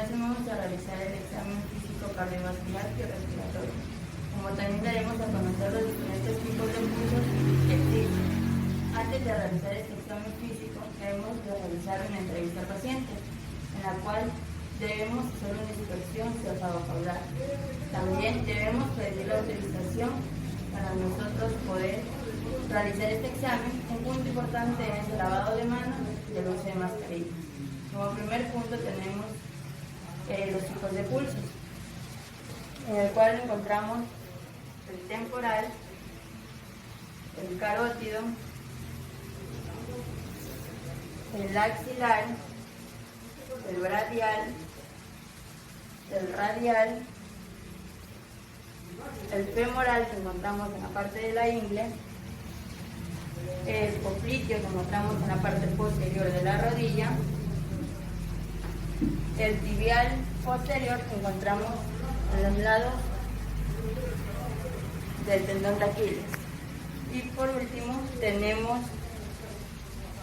continuación vamos a realizar el examen físico cardiovascular y respiratorio, como también daremos a conocer los diferentes tipos de pulsos que existen. Antes de realizar este examen físico, debemos de realizar una entrevista al paciente, en la cual debemos hacer una inspección cefalocaudal. También debemos pedir la autorización para nosotros poder realizar este examen. Un punto importante es el lavado de manos y el uso de mascarillas. Como primer punto tenemos los tipos de pulsos, en el cual encontramos el temporal, el carótido, el axilar, el braquial, el radial, el femoral que encontramos en la parte de la ingle, el popliteo que encontramos en la parte posterior de la rodilla, el tibial posterior que encontramos en los lados del tendón de Aquiles. Y por último tenemos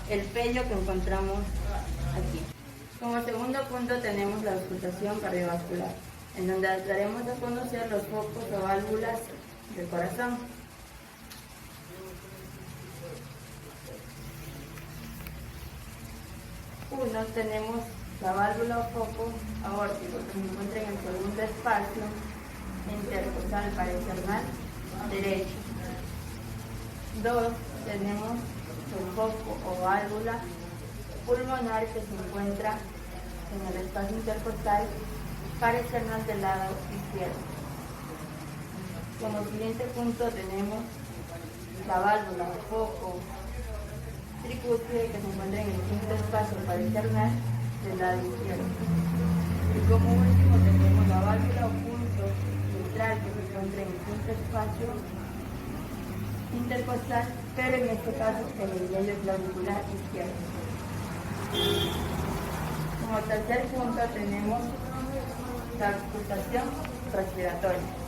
el pello que encontramos aquí. Como segundo punto tenemos la auscultación cardiovascular, en donde daremos a conocer los focos o válvulas del corazón. Uno, tenemos la válvula o foco aórtico que se encuentra en el segundo espacio intercostal parasternal derecho. 2, tenemos el foco o válvula pulmonar que se encuentra en el espacio intercostal parasternal del lado izquierdo. Como siguiente punto tenemos la válvula o foco tricúspide que se encuentra en el quinto espacio parasternal del lado izquierdo. Y como último tenemos la válvula o punto central que se encuentra en el quinto espacio intercostal, pero en este caso en el medio clavicular izquierdo. Como tercer punto tenemos la auscultación respiratoria.